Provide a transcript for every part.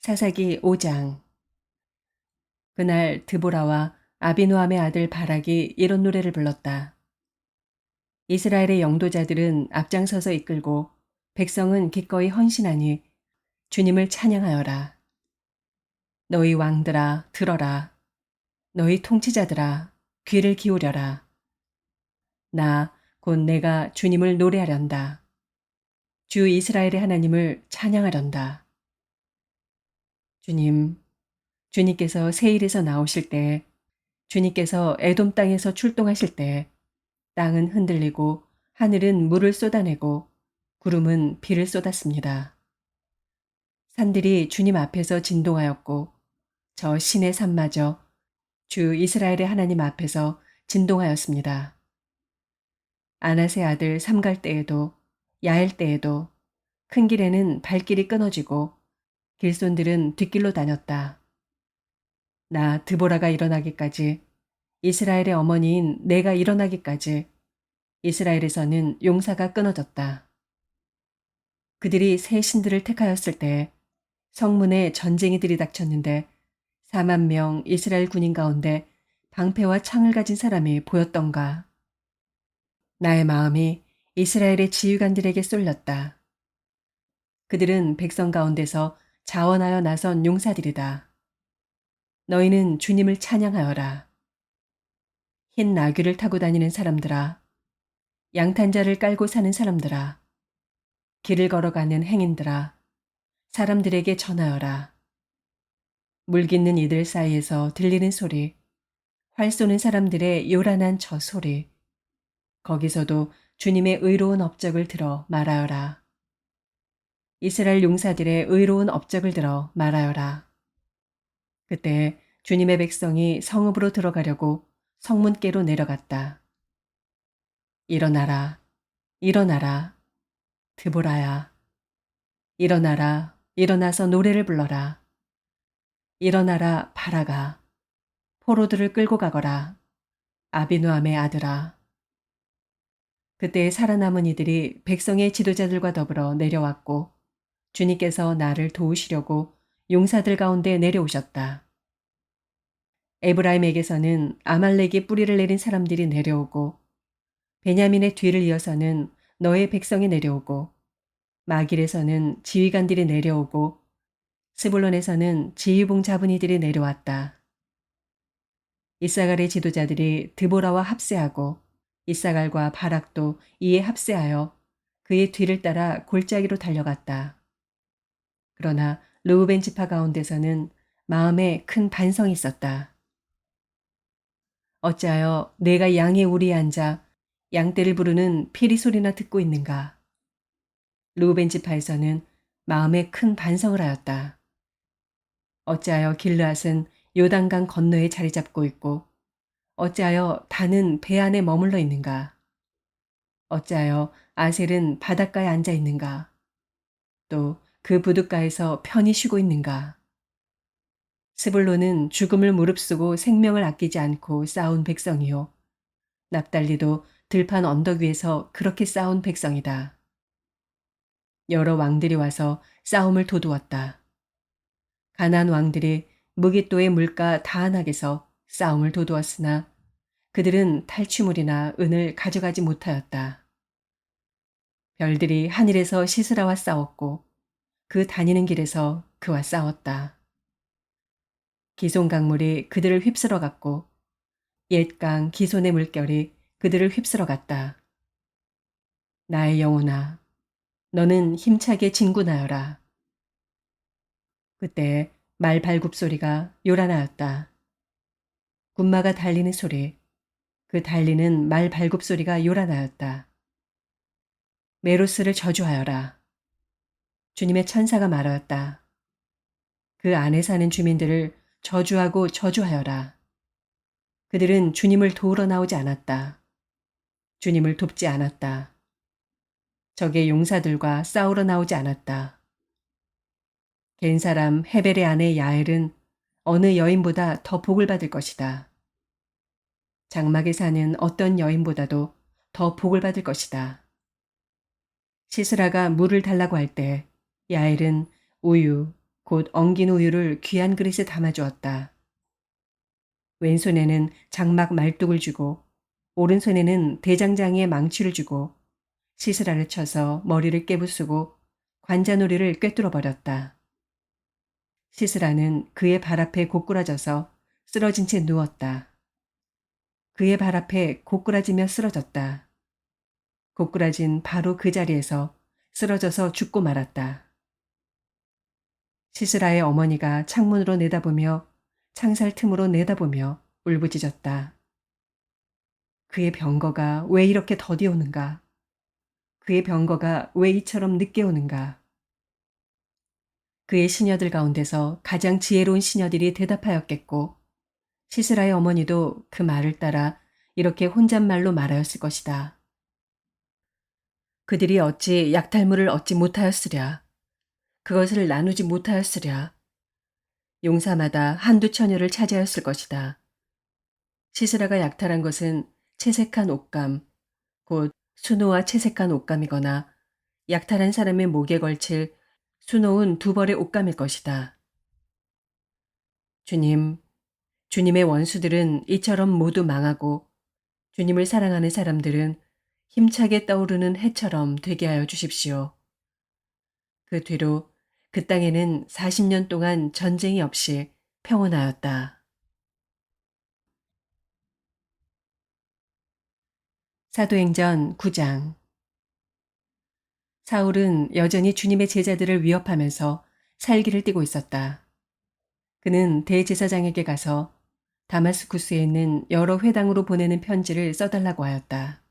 사사기 5장. 그날 드보라와 아비노함의 아들 바락이 이런 노래를 불렀다. 이스라엘의 영도자들은 앞장서서 이끌고 백성은 기꺼이 헌신하니 주님을 찬양하여라. 너희 왕들아 들어라. 너희 통치자들아 귀를 기울여라. 나 곧 내가 주님을 노래하련다. 주 이스라엘의 하나님을 찬양하련다. 주님께서 세일에서 나오실 때, 주님께서 에돔 땅에서 출동하실 때 땅은 흔들리고 하늘은 물을 쏟아내고 구름은 비를 쏟았습니다. 산들이 주님 앞에서 진동하였고 저 신의 산마저 주 이스라엘의 하나님 앞에서 진동하였습니다. 아낫의 아들 삼갈 때에도 야엘 때에도 큰 길에는 발길이 끊어지고 길손들은 뒷길로 다녔다. 나 드보라가 일어나기까지, 이스라엘의 어머니인 내가 일어나기까지 이스라엘에서는 용사가 끊어졌다. 그들이 새 신들을 택하였을 때 성문에 전쟁이 들이닥쳤는데 4만 명 이스라엘 군인 가운데 방패와 창을 가진 사람이 보였던가. 나의 마음이 이스라엘의 지휘관들에게 쏠렸다. 그들은 백성 가운데서 자원하여 나선 용사들이다. 너희는 주님을 찬양하여라. 흰 나귀를 타고 다니는 사람들아, 양탄자를 깔고 사는 사람들아, 길을 걸어가는 행인들아, 사람들에게 전하여라. 물 깃는 이들 사이에서 들리는 소리, 활 쏘는 사람들의 요란한 저 소리, 거기서도 주님의 의로운 업적을 들어 말하여라. 이스라엘 용사들의 의로운 업적을 들어 말하여라. 그때 주님의 백성이 성읍으로 들어가려고 성문께로 내려갔다. 일어나라, 일어나라, 드보라야. 일어나라, 일어나서 노래를 불러라. 일어나라, 바라가. 포로들을 끌고 가거라. 아비노함의 아들아. 그때 살아남은 이들이 백성의 지도자들과 더불어 내려왔고 주님께서 나를 도우시려고 용사들 가운데 내려오셨다. 에브라임에게서는 아말렉이 뿌리를 내린 사람들이 내려오고 베냐민의 뒤를 이어서는 너의 백성이 내려오고 마길에서는 지휘관들이 내려오고 스불론에서는 지휘봉 잡은 이들이 내려왔다. 이사갈의 지도자들이 드보라와 합세하고 이사갈과 바락도 이에 합세하여 그의 뒤를 따라 골짜기로 달려갔다. 그러나 르우벤 지파 가운데서는 마음에 큰 반성이 있었다. 어찌하여 내가 양의 우리에 앉아 양떼를 부르는 피리 소리나 듣고 있는가? 르우벤 지파에서는 마음에 큰 반성을 하였다. 어찌하여 길르앗은 요단강 건너에 자리 잡고 있고 어찌하여 단은 배 안에 머물러 있는가? 어찌하여 아셀은 바닷가에 앉아 있는가? 또 그 부둣가에서 편히 쉬고 있는가? 스불론은 죽음을 무릅쓰고 생명을 아끼지 않고 싸운 백성이요. 납달리도 들판 언덕 위에서 그렇게 싸운 백성이다. 여러 왕들이 와서 싸움을 도두었다. 가나안 왕들이 무깃도의 물가 다한악에서 싸움을 도두었으나 그들은 탈취물이나 은을 가져가지 못하였다. 별들이 하늘에서 시스라와 싸웠고 그 다니는 길에서 그와 싸웠다. 기손 강물이 그들을 휩쓸어 갔고 옛강 기손의 물결이 그들을 휩쓸어 갔다. 나의 영혼아, 너는 힘차게 진군하여라. 그때 말 발굽 소리가 요란하였다. 군마가 달리는 소리, 그 달리는 말 발굽 소리가 요란하였다. 메로스를 저주하여라. 주님의 천사가 말하였다. 그 안에 사는 주민들을 저주하고 저주하여라. 그들은 주님을 도우러 나오지 않았다. 주님을 돕지 않았다. 적의 용사들과 싸우러 나오지 않았다. 겐 사람 헤벨의 아내 야엘은 어느 여인보다 더 복을 받을 것이다. 장막에 사는 어떤 여인보다도 더 복을 받을 것이다. 시스라가 물을 달라고 할 때 야엘은 우유, 곧 엉긴 우유를 귀한 그릇에 담아주었다. 왼손에는 장막 말뚝을 주고 오른손에는 대장장이의 망치를 주고 시스라를 쳐서 머리를 깨부수고 관자놀이를 꿰뚫어 버렸다. 시스라는 그의 발 앞에 고꾸라져서 쓰러진 채 누웠다. 그의 발 앞에 고꾸라지며 쓰러졌다. 고꾸라진 바로 그 자리에서 쓰러져서 죽고 말았다. 시스라의 어머니가 창문으로 내다보며 창살 틈으로 내다보며 울부짖었다. 그의 병거가 왜 이렇게 더디 오는가? 그의 병거가 왜 이처럼 늦게 오는가? 그의 시녀들 가운데서 가장 지혜로운 시녀들이 대답하였겠고 시스라의 어머니도 그 말을 따라 이렇게 혼잣말로 말하였을 것이다. 그들이 어찌 약탈물을 얻지 못하였으랴. 그것을 나누지 못하였으랴. 용사마다 한두 처녀를 차지하였을 것이다. 시스라가 약탈한 것은 채색한 옷감, 곧 수노와 채색한 옷감이거나 약탈한 사람의 목에 걸칠 수놓은 두 벌의 옷감일 것이다. 주님, 주님의 원수들은 이처럼 모두 망하고 주님을 사랑하는 사람들은 힘차게 떠오르는 해처럼 되게 하여 주십시오. 그 뒤로 그 땅에는 40년 동안 전쟁이 없이 평온하였다. 사도행전 9장. 사울은 여전히 주님의 제자들을 위협하면서 살기를 띠고 있었다. 그는 대제사장에게 가서 다마스쿠스에 있는 여러 회당으로 보내는 편지를 써달라고 하였다.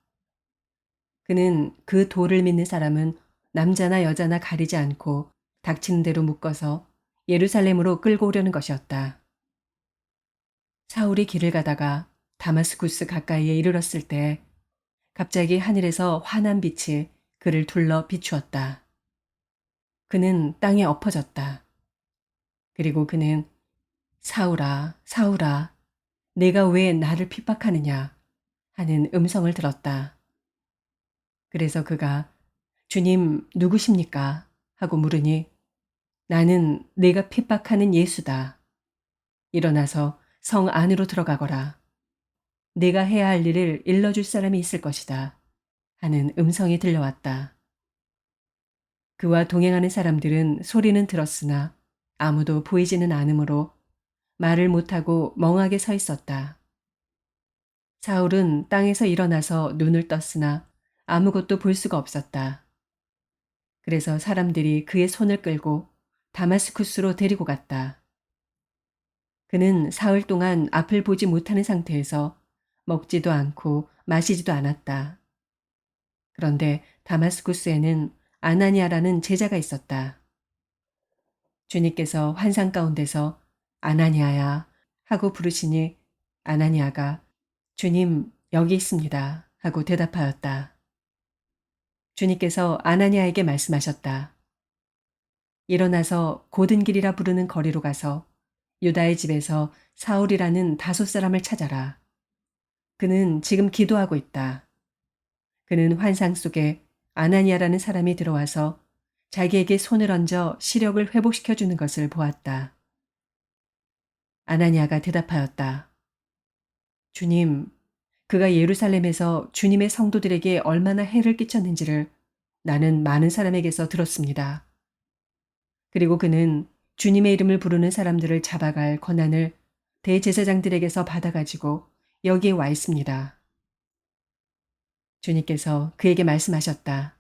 그는 그 도를 믿는 사람은 남자나 여자나 가리지 않고 닥치는 대로 묶어서 예루살렘으로 끌고 오려는 것이었다. 사울이 길을 가다가 다마스쿠스 가까이에 이르렀을 때 갑자기 하늘에서 환한 빛이 그를 둘러 비추었다. 그는 땅에 엎어졌다. 그리고 그는 사울아, 사울아, 내가 왜 나를 핍박하느냐 하는 음성을 들었다. 그래서 그가 주님 누구십니까? 하고 물으니 나는 내가 핍박하는 예수다. 일어나서 성 안으로 들어가거라. 내가 해야 할 일을 일러줄 사람이 있을 것이다. 하는 음성이 들려왔다. 그와 동행하는 사람들은 소리는 들었으나 아무도 보이지는 않으므로 말을 못하고 멍하게 서 있었다. 사울은 땅에서 일어나서 눈을 떴으나 아무것도 볼 수가 없었다. 그래서 사람들이 그의 손을 끌고 다마스쿠스로 데리고 갔다. 그는 사흘 동안 앞을 보지 못하는 상태에서 먹지도 않고 마시지도 않았다. 그런데 다마스쿠스에는 아나니아라는 제자가 있었다. 주님께서 환상 가운데서 아나니아야 하고 부르시니 아나니아가 주님 여기 있습니다 하고 대답하였다. 주님께서 아나니아에게 말씀하셨다. 일어나서 고든 길이라 부르는 거리로 가서 유다의 집에서 사울이라는 다섯 사람을 찾아라. 그는 지금 기도하고 있다. 그는 환상 속에 아나니아라는 사람이 들어와서 자기에게 손을 얹어 시력을 회복시켜 주는 것을 보았다. 아나니아가 대답하였다. 주님, 그가 예루살렘에서 주님의 성도들에게 얼마나 해를 끼쳤는지를 나는 많은 사람에게서 들었습니다. 그리고 그는 주님의 이름을 부르는 사람들을 잡아갈 권한을 대제사장들에게서 받아가지고 여기에 와 있습니다. 주님께서 그에게 말씀하셨다.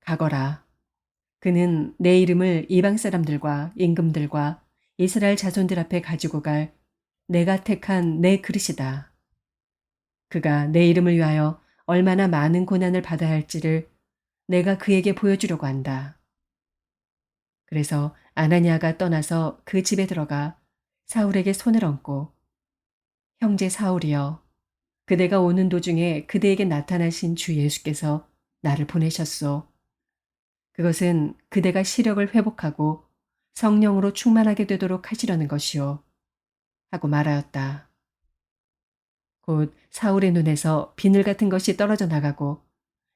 가거라. 그는 내 이름을 이방 사람들과 임금들과 이스라엘 자손들 앞에 가지고 갈 내가 택한 내 그릇이다. 그가 내 이름을 위하여 얼마나 많은 고난을 받아야 할지를 내가 그에게 보여주려고 한다. 그래서 아나니아가 떠나서 그 집에 들어가 사울에게 손을 얹고 형제 사울이여 그대가 오는 도중에 그대에게 나타나신 주 예수께서 나를 보내셨소. 그것은 그대가 시력을 회복하고 성령으로 충만하게 되도록 하시려는 것이요. 하고 말하였다. 곧 사울의 눈에서 비늘 같은 것이 떨어져 나가고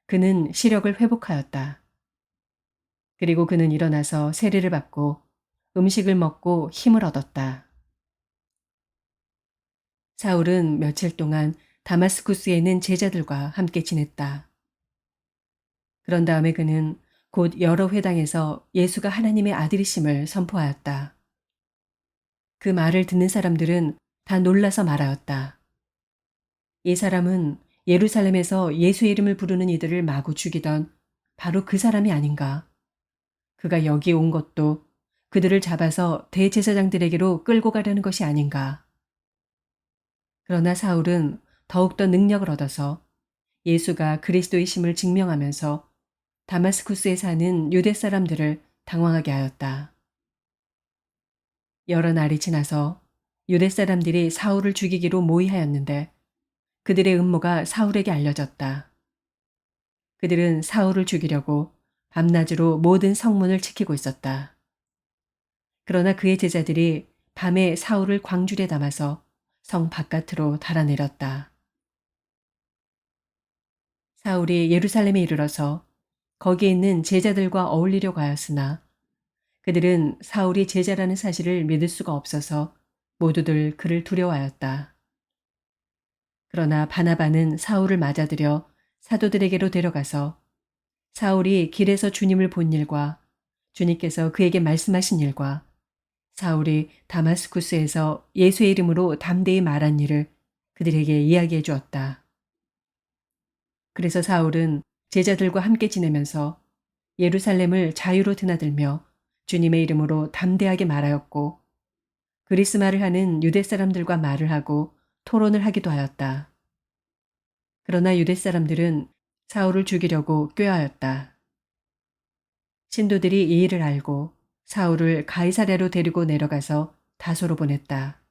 그는 시력을 회복하였다. 그리고 그는 일어나서 세례를 받고 음식을 먹고 힘을 얻었다. 사울은 며칠 동안 다마스쿠스에 있는 제자들과 함께 지냈다. 그런 다음에 그는 곧 여러 회당에서 예수가 하나님의 아들이심을 선포하였다. 그 말을 듣는 사람들은 다 놀라서 말하였다. 이 사람은 예루살렘에서 예수의 이름을 부르는 이들을 마구 죽이던 바로 그 사람이 아닌가. 그가 여기 온 것도 그들을 잡아서 대제사장들에게로 끌고 가려는 것이 아닌가. 그러나 사울은 더욱더 능력을 얻어서 예수가 그리스도이심을 증명하면서 다마스쿠스에 사는 유대 사람들을 당황하게 하였다. 여러 날이 지나서 유대 사람들이 사울을 죽이기로 모의하였는데 그들의 음모가 사울에게 알려졌다. 그들은 사울을 죽이려고 밤낮으로 모든 성문을 지키고 있었다. 그러나 그의 제자들이 밤에 사울을 광줄에 담아서 성 바깥으로 달아내렸다. 사울이 예루살렘에 이르러서 거기에 있는 제자들과 어울리려고 하였으나 그들은 사울이 제자라는 사실을 믿을 수가 없어서 모두들 그를 두려워하였다. 그러나 바나바는 사울을 맞아들여 사도들에게로 데려가서 사울이 길에서 주님을 본 일과 주님께서 그에게 말씀하신 일과 사울이 다마스쿠스에서 예수의 이름으로 담대히 말한 일을 그들에게 이야기해 주었다. 그래서 사울은 제자들과 함께 지내면서 예루살렘을 자유로 드나들며 주님의 이름으로 담대하게 말하였고 그리스 말을 하는 유대 사람들과 말을 하고 토론을 하기도 하였다. 그러나 유대 사람들은 사울을 죽이려고 꾀하였다. 신도들이 이 일을 알고 사울을 가이사랴로 데리고 내려가서 다소로 보냈다.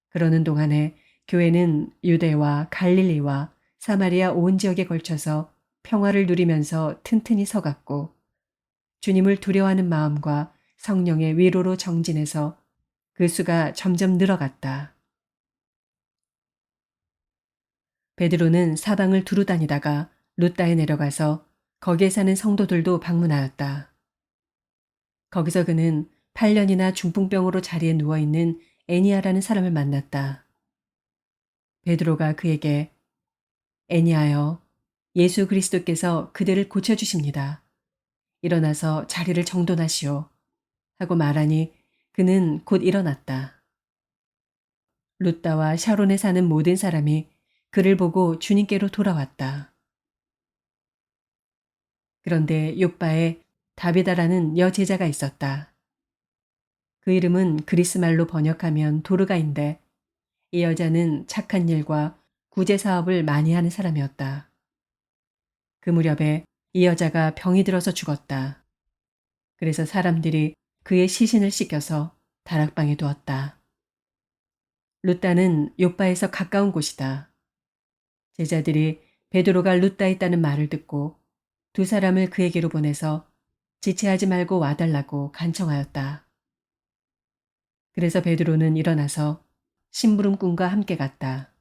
그러는 동안에 교회는 유대와 갈릴리와 사마리아 온 지역에 걸쳐서 평화를 누리면서 튼튼히 서갔고 주님을 두려워하는 마음과 성령의 위로로 정진해서 그 수가 점점 늘어갔다. 베드로는 사방을 두루 다니다가 룻다에 내려가서 거기에 사는 성도들도 방문하였다. 거기서 그는 8년이나 중풍병으로 자리에 누워있는 애니아라는 사람을 만났다. 베드로가 그에게 애니아여, 예수 그리스도께서 그들을 고쳐주십니다. 일어나서 자리를 정돈하시오. 하고 말하니 그는 곧 일어났다. 룻다와 샤론에 사는 모든 사람이 그를 보고 주님께로 돌아왔다. 그런데 요바에 다비다라는 여제자가 있었다. 그 이름은 그리스 말로 번역하면 도르가인데 이 여자는 착한 일과 구제 사업을 많이 하는 사람이었다. 그 무렵에 이 여자가 병이 들어서 죽었다. 그래서 사람들이 그의 시신을 씻겨서 다락방에 두었다. 룻다는 요바에서 가까운 곳이다. 제자들이 베드로가 룻다에 있다는 말을 듣고 두 사람을 그에게로 보내서 지체하지 말고 와달라고 간청하였다. 그래서 베드로는 일어나서 심부름꾼과 함께 갔다.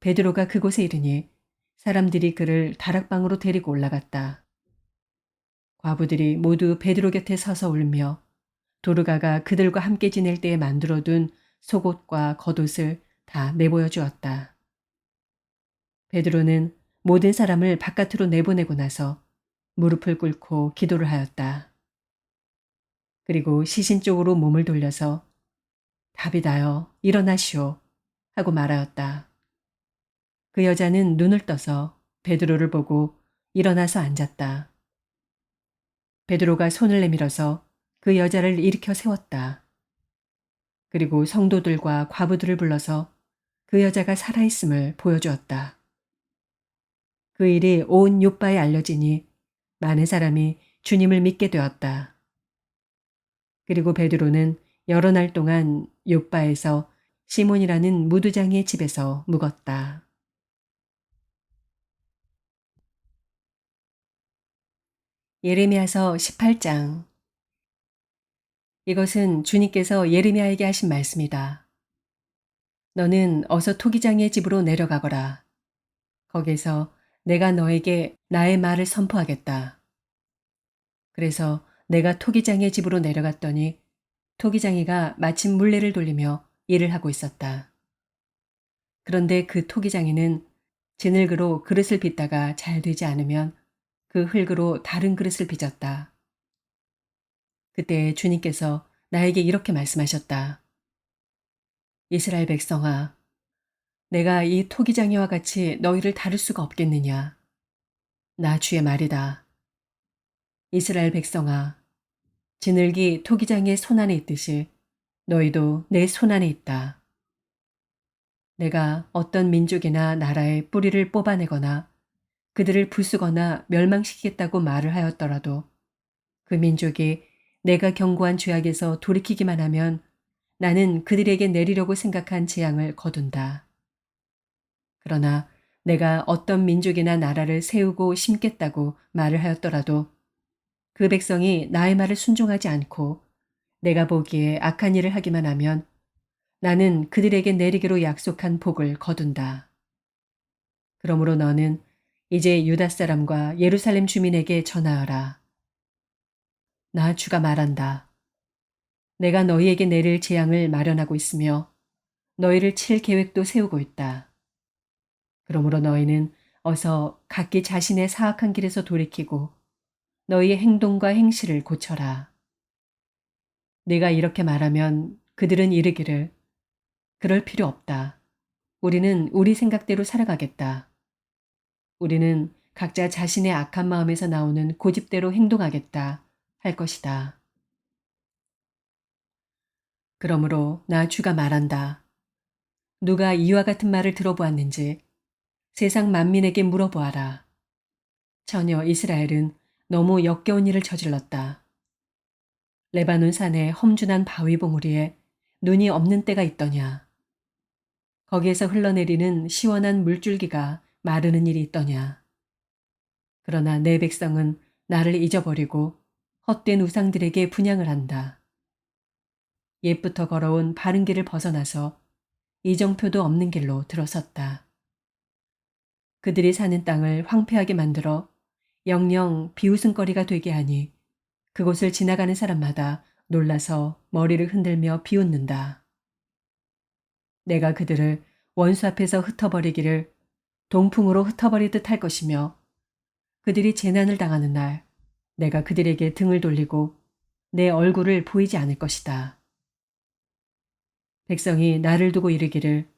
베드로가 그곳에 이르니 사람들이 그를 다락방으로 데리고 올라갔다. 과부들이 모두 베드로 곁에 서서 울며 도르가가 그들과 함께 지낼 때에 만들어둔 속옷과 겉옷을 다 내보여 주었다. 베드로는 모든 사람을 바깥으로 내보내고 나서 무릎을 꿇고 기도를 하였다. 그리고 시신 쪽으로 몸을 돌려서 다비다여 일어나시오 하고 말하였다. 그 여자는 눈을 떠서 베드로를 보고 일어나서 앉았다. 베드로가 손을 내밀어서 그 여자를 일으켜 세웠다. 그리고 성도들과 과부들을 불러서 그 여자가 살아있음을 보여주었다. 그 일이 온 요바에 알려지니 많은 사람이 주님을 믿게 되었다. 그리고 베드로는 여러 날 동안 요바에서 시몬이라는 무두장이의 집에서 묵었다. 예레미야서 18장. 이것은 주님께서 예레미야에게 하신 말씀이다. 너는 어서 토기장의 집으로 내려가거라. 거기서 내가 너에게 나의 말을 선포하겠다. 그래서 내가 토기장의 집으로 내려갔더니 토기장이가 마침 물레를 돌리며 일을 하고 있었다. 그런데 그 토기장이는 진흙으로 그릇을 빚다가 잘 되지 않으면 그 흙으로 다른 그릇을 빚었다. 그때 주님께서 나에게 이렇게 말씀하셨다. 이스라엘 백성아, 내가 이 토기장이와 같이 너희를 다룰 수가 없겠느냐. 나 주의 말이다. 이스라엘 백성아, 진흙이 토기장의 손안에 있듯이 너희도 내 손안에 있다. 내가 어떤 민족이나 나라의 뿌리를 뽑아내거나 그들을 부수거나 멸망시키겠다고 말을 하였더라도 그 민족이 내가 경고한 죄악에서 돌이키기만 하면 나는 그들에게 내리려고 생각한 재앙을 거둔다. 그러나 내가 어떤 민족이나 나라를 세우고 심겠다고 말을 하였더라도 그 백성이 나의 말을 순종하지 않고 내가 보기에 악한 일을 하기만 하면 나는 그들에게 내리기로 약속한 복을 거둔다. 그러므로 너는 이제 유다 사람과 예루살렘 주민에게 전하여라. 나 주가 말한다. 내가 너희에게 내릴 재앙을 마련하고 있으며 너희를 칠 계획도 세우고 있다. 그러므로 너희는 어서 각기 자신의 사악한 길에서 돌이키고 너희의 행동과 행실을 고쳐라. 네가 이렇게 말하면 그들은 이르기를 그럴 필요 없다. 우리는 우리 생각대로 살아가겠다. 우리는 각자 자신의 악한 마음에서 나오는 고집대로 행동하겠다 할 것이다. 그러므로 나 주가 말한다. 누가 이와 같은 말을 들어보았는지 세상 만민에게 물어보아라. 전혀 이스라엘은 너무 역겨운 일을 저질렀다. 레바논 산의 험준한 바위 봉우리에 눈이 없는 때가 있더냐. 거기에서 흘러내리는 시원한 물줄기가 마르는 일이 있더냐. 그러나 내 백성은 나를 잊어버리고 헛된 우상들에게 분향을 한다. 옛부터 걸어온 바른 길을 벗어나서 이정표도 없는 길로 들어섰다. 그들이 사는 땅을 황폐하게 만들어 영영 비웃음거리가 되게 하니 그곳을 지나가는 사람마다 놀라서 머리를 흔들며 비웃는다. 내가 그들을 원수 앞에서 흩어버리기를 동풍으로 흩어버리듯 할 것이며 그들이 재난을 당하는 날 내가 그들에게 등을 돌리고 내 얼굴을 보이지 않을 것이다. 백성이 나를 두고 이르기를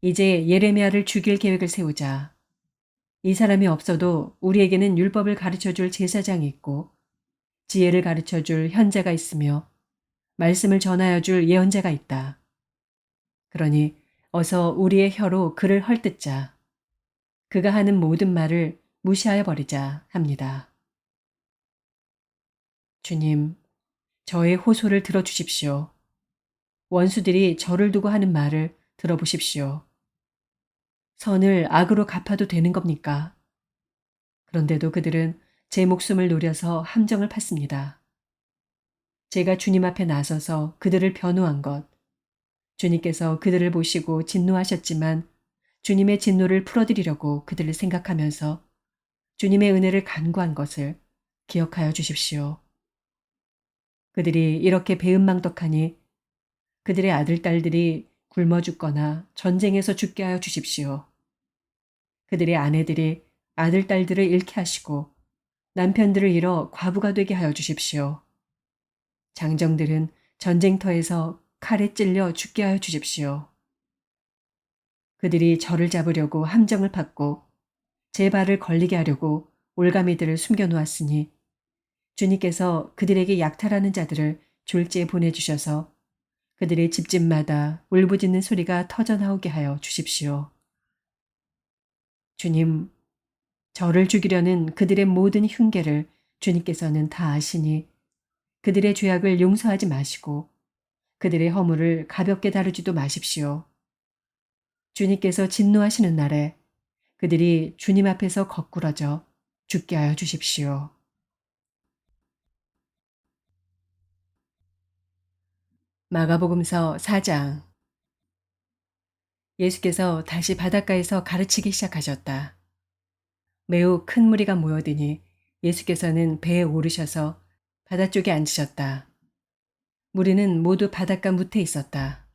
이제 예레미야를 죽일 계획을 세우자. 이 사람이 없어도 우리에게는 율법을 가르쳐줄 제사장이 있고 지혜를 가르쳐줄 현자가 있으며 말씀을 전하여줄 예언자가 있다. 그러니 어서 우리의 혀로 그를 헐뜯자. 그가 하는 모든 말을 무시하여 버리자 합니다. 주님, 저의 호소를 들어주십시오. 원수들이 저를 두고 하는 말을 들어보십시오. 선을 악으로 갚아도 되는 겁니까? 그런데도 그들은 제 목숨을 노려서 함정을 팠습니다. 제가 주님 앞에 나서서 그들을 변호한 것, 주님께서 그들을 보시고 진노하셨지만 주님의 진노를 풀어드리려고 그들을 생각하면서 주님의 은혜를 간구한 것을 기억하여 주십시오. 그들이 이렇게 배은망덕하니 그들의 아들, 딸들이 굶어 죽거나 전쟁에서 죽게 하여 주십시오. 그들의 아내들이 아들, 딸들을 잃게 하시고 남편들을 잃어 과부가 되게 하여 주십시오. 장정들은 전쟁터에서 칼에 찔려 죽게 하여 주십시오. 그들이 저를 잡으려고 함정을 팠고 제 발을 걸리게 하려고 올가미들을 숨겨놓았으니 주님께서 그들에게 약탈하는 자들을 졸지에 보내주셔서 그들의 집집마다 울부짖는 소리가 터져나오게 하여 주십시오. 주님, 저를 죽이려는 그들의 모든 흉계를 주님께서는 다 아시니 그들의 죄악을 용서하지 마시고 그들의 허물을 가볍게 다루지도 마십시오. 주님께서 진노하시는 날에 그들이 주님 앞에서 거꾸러져 죽게 하여 주십시오. 마가복음서 4장. 예수께서 다시 바닷가에서 가르치기 시작하셨다. 매우 큰 무리가 모여드니 예수께서는 배에 오르셔서 바다 쪽에 앉으셨다. 무리는 모두 바닷가 무태에 있었다.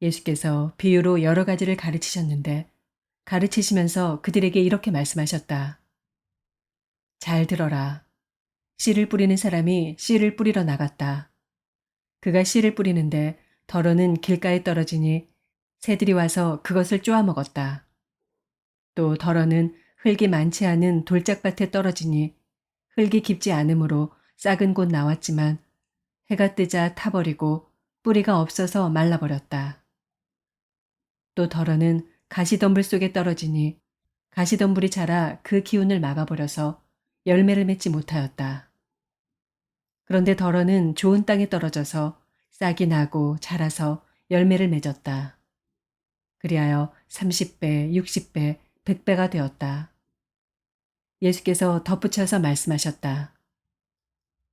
예수께서 비유로 여러 가지를 가르치셨는데 가르치시면서 그들에게 이렇게 말씀하셨다. 잘 들어라. 씨를 뿌리는 사람이 씨를 뿌리러 나갔다. 그가 씨를 뿌리는데 덜어는 길가에 떨어지니 새들이 와서 그것을 쪼아 먹었다. 또 덜어는 흙이 많지 않은 돌짝밭에 떨어지니 흙이 깊지 않으므로 싹은 곧 나왔지만 해가 뜨자 타버리고 뿌리가 없어서 말라버렸다. 또 덜어는 가시덤불 속에 떨어지니 가시덤불이 자라 그 기운을 막아버려서 열매를 맺지 못하였다. 그런데 덜어는 좋은 땅에 떨어져서 싹이 나고 자라서 열매를 맺었다. 그리하여 30배, 60배, 100배가 되었다. 예수께서 덧붙여서 말씀하셨다.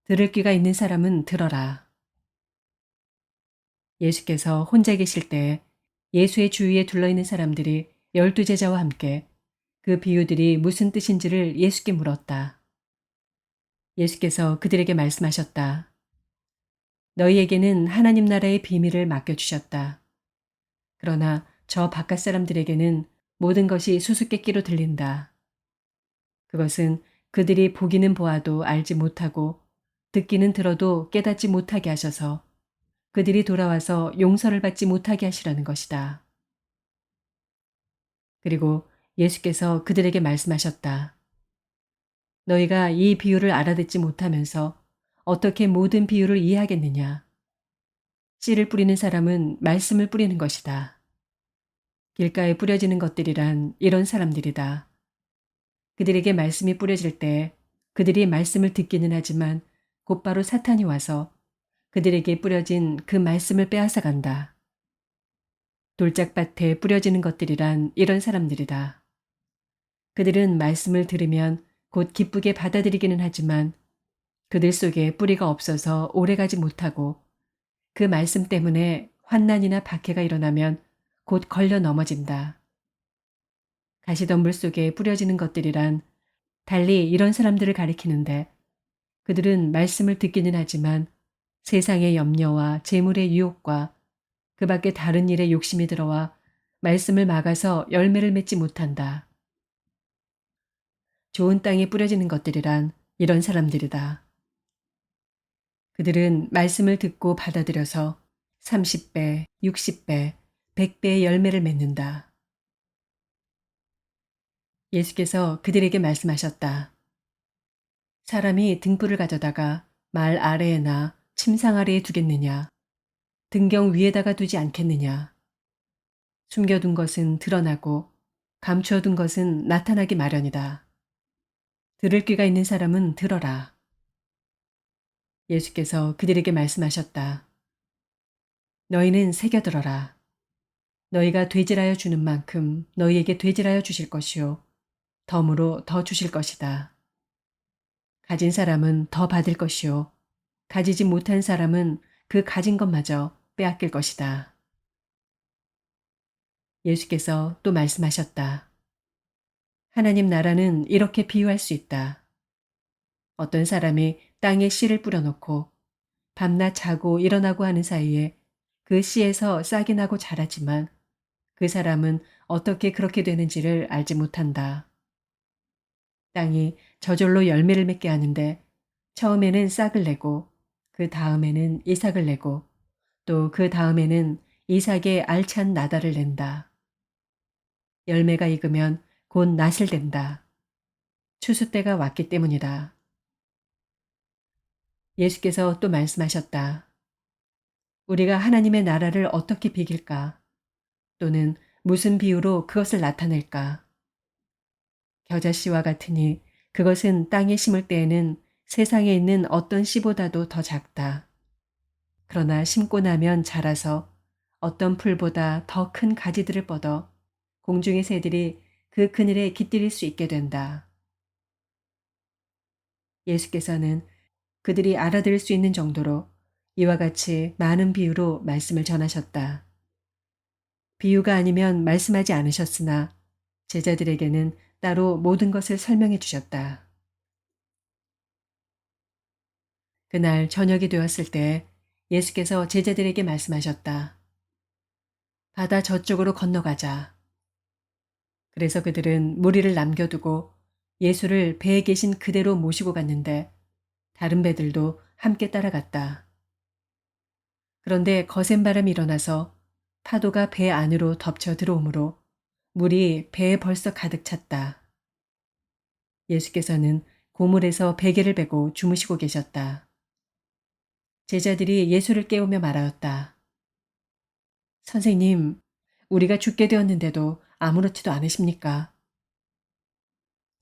들을 귀가 있는 사람은 들어라. 예수께서 혼자 계실 때 예수의 주위에 둘러있는 사람들이 12제자와 함께 그 비유들이 무슨 뜻인지를 예수께 물었다. 예수께서 그들에게 말씀하셨다. 너희에게는 하나님 나라의 비밀을 맡겨주셨다. 그러나 저 바깥 사람들에게는 모든 것이 수수께끼로 들린다. 그것은 그들이 보기는 보아도 알지 못하고 듣기는 들어도 깨닫지 못하게 하셔서 그들이 돌아와서 용서를 받지 못하게 하시라는 것이다. 그리고 예수께서 그들에게 말씀하셨다. 너희가 이 비유를 알아듣지 못하면서 어떻게 모든 비유를 이해하겠느냐. 씨를 뿌리는 사람은 말씀을 뿌리는 것이다. 길가에 뿌려지는 것들이란 이런 사람들이다. 그들에게 말씀이 뿌려질 때 그들이 말씀을 듣기는 하지만 곧바로 사탄이 와서 그들에게 뿌려진 그 말씀을 빼앗아 간다. 돌짝밭에 뿌려지는 것들이란 이런 사람들이다. 그들은 말씀을 들으면 곧 기쁘게 받아들이기는 하지만 그들 속에 뿌리가 없어서 오래가지 못하고 그 말씀 때문에 환난이나 박해가 일어나면 곧 걸려 넘어진다. 가시덤불 속에 뿌려지는 것들이란 달리 이런 사람들을 가리키는데 그들은 말씀을 듣기는 하지만 세상의 염려와 재물의 유혹과 그 밖에 다른 일에 욕심이 들어와 말씀을 막아서 열매를 맺지 못한다. 좋은 땅에 뿌려지는 것들이란 이런 사람들이다. 그들은 말씀을 듣고 받아들여서 30배, 60배, 100배의 열매를 맺는다. 예수께서 그들에게 말씀하셨다. 사람이 등불을 가져다가 말 아래에나 침상 아래에 두겠느냐? 등경 위에다가 두지 않겠느냐? 숨겨둔 것은 드러나고 감추어둔 것은 나타나기 마련이다. 들을 귀가 있는 사람은 들어라. 예수께서 그들에게 말씀하셨다. 너희는 새겨들어라. 너희가 되질하여 주는 만큼 너희에게 되질하여 주실 것이요. 덤으로 더 주실 것이다. 가진 사람은 더 받을 것이요. 가지지 못한 사람은 그 가진 것마저 빼앗길 것이다. 예수께서 또 말씀하셨다. 하나님 나라는 이렇게 비유할 수 있다. 어떤 사람이 땅에 씨를 뿌려놓고 밤낮 자고 일어나고 하는 사이에 그 씨에서 싹이 나고 자라지만 그 사람은 어떻게 그렇게 되는지를 알지 못한다. 땅이 저절로 열매를 맺게 하는데 처음에는 싹을 내고 그 다음에는 이삭을 내고 또 그 다음에는 이삭의 알찬 나달을 낸다. 열매가 익으면 곧 낫을 댄다. 추수 때가 왔기 때문이다. 예수께서 또 말씀하셨다. 우리가 하나님의 나라를 어떻게 비길까? 또는 무슨 비유로 그것을 나타낼까? 겨자씨와 같으니 그것은 땅에 심을 때에는 세상에 있는 어떤 씨보다도 더 작다. 그러나 심고 나면 자라서 어떤 풀보다 더 큰 가지들을 뻗어 공중의 새들이 그 그늘에 깃들일 수 있게 된다. 예수께서는 그들이 알아들을 수 있는 정도로 이와 같이 많은 비유로 말씀을 전하셨다. 비유가 아니면 말씀하지 않으셨으나 제자들에게는 따로 모든 것을 설명해 주셨다. 그날 저녁이 되었을 때 예수께서 제자들에게 말씀하셨다. 바다 저쪽으로 건너가자. 그래서 그들은 무리를 남겨두고 예수를 배에 계신 그대로 모시고 갔는데 다른 배들도 함께 따라갔다. 그런데 거센 바람이 일어나서 파도가 배 안으로 덮쳐 들어오므로 물이 배에 벌써 가득 찼다. 예수께서는 고물에서 베개를 베고 주무시고 계셨다. 제자들이 예수를 깨우며 말하였다. 선생님, 우리가 죽게 되었는데도 아무렇지도 않으십니까?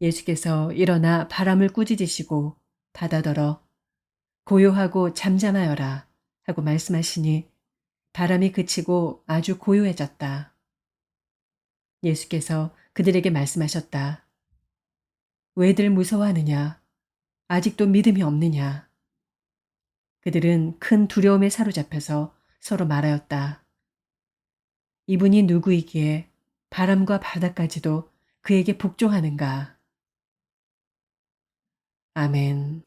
예수께서 일어나 바람을 꾸짖으시고 바다더러 고요하고 잠잠하여라 하고 말씀하시니 바람이 그치고 아주 고요해졌다. 예수께서 그들에게 말씀하셨다. 왜들 무서워하느냐? 아직도 믿음이 없느냐? 그들은 큰 두려움에 사로잡혀서 서로 말하였다. 이분이 누구이기에 바람과 바다까지도 그에게 복종하는가? 아멘.